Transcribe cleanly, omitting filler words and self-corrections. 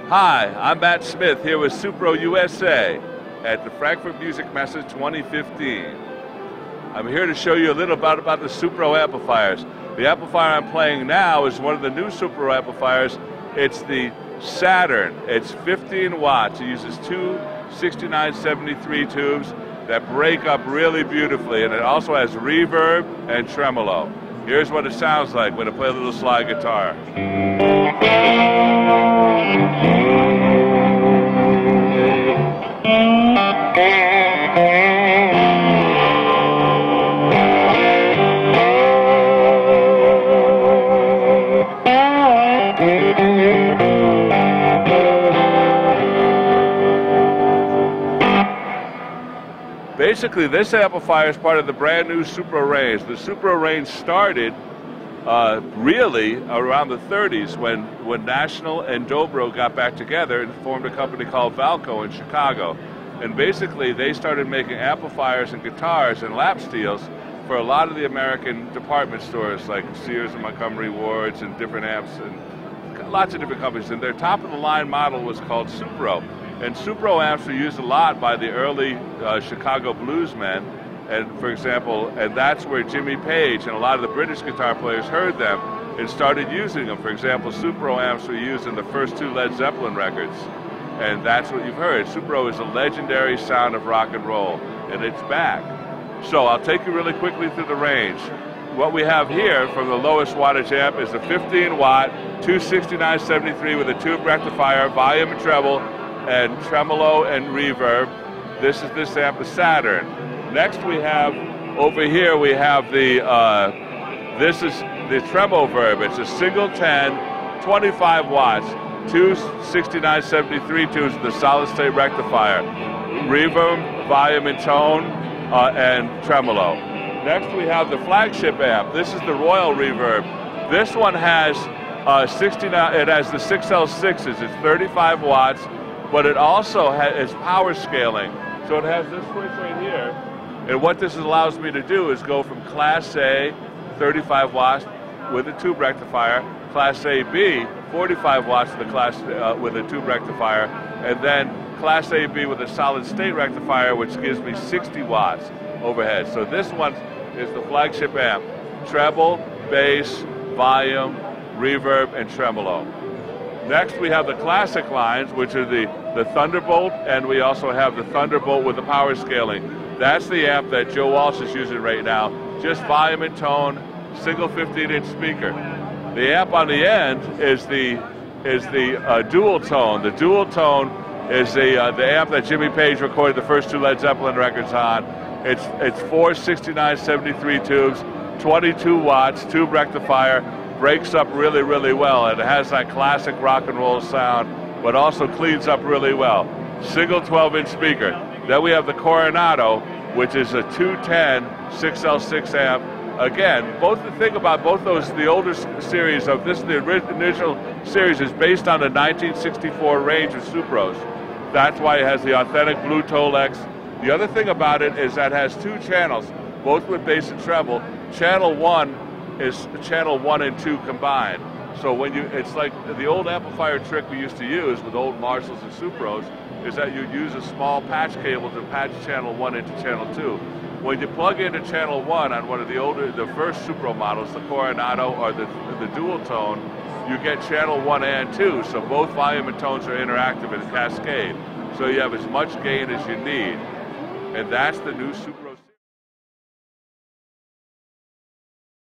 Hi, I'm Matt Smith here with Supro USA at the Frankfurt Musikmesse 2015. I'm here to show you a little bit about the Supro amplifiers. The amplifier I'm playing now is one of the new Supro amplifiers. It's the Saturn. It's 15 watts. It uses two 6973 tubes that break up really beautifully, and it also has reverb and tremolo. Here's what it sounds like when I play a little slide guitar. Basically, this amplifier is part of the brand new Supro range. The Supro range started really around the 30s when National and Dobro got back together and formed a company called Valco in Chicago. And basically, they started making amplifiers and guitars and lap steels for a lot of the American department stores like Sears and Montgomery Ward's and different amps and lots of different companies. And their top-of-the-line model was called Supro. And Supro amps were used a lot by the early Chicago bluesmen, and for example, and that's where Jimmy Page and a lot of the British guitar players heard them and started using them. For example, Supro amps were used in the first two Led Zeppelin records, and that's what you've heard. Supro is a legendary sound of rock and roll, and it's back. So I'll take you really quickly through the range. What we have here from the lowest wattage amp is a 15 watt, 26973 with a tube rectifier, volume and treble, and tremolo and reverb. This is this amp, the Saturn. Next we have, over here we have the, this is the tremolo verb. It's a single 10, 25 watts, two 6973 tubes with a solid state rectifier, reverb, volume and tone, and tremolo. Next we have the flagship amp. This is the Royal Reverb. This one has 69, it has the 6L6s, it's 35 watts, but it also is power scaling. So it has this switch right here, and what this allows me to do is go from Class A, 35 watts with a tube rectifier, Class AB, 45 watts with a tube rectifier, and then Class AB with a solid state rectifier, which gives me 60 watts overhead. So this one is the flagship amp. Treble, bass, volume, reverb, and tremolo. Next we have the classic lines, which are the Thunderbolt, and we also have the Thunderbolt with the power scaling. That's the amp that Joe Walsh is using right now. Just volume and tone, single 15-inch speaker. The amp on the end is the dual tone. The dual tone is the amp that Jimmy Page recorded the first two Led Zeppelin records on. It's four 6973 tubes, 22 watts, tube rectifier, breaks up really, really well, and it has that classic rock and roll sound, but also cleans up really well. Single 12-inch speaker. Then we have the Coronado, which is a 210 6L6 amp. Again, the thing about both those, the older series of this, the initial series is based on the 1964 range of Supros. That's why it has the authentic blue Tolex. The other thing about it is that it has two channels, both with bass and treble. Channel 1 is channel 1 and 2 combined. So when it's like the old amplifier trick we used to use with old Marshalls and Supros, is that you use a small patch cable to patch channel 1 into channel 2. When you plug into channel 1 on one of the first Supro models, the Coronado or the dual tone, you get channel 1 and 2, so both volume and tones are interactive and cascade. So you have as much gain as you need. And that's the new Supro.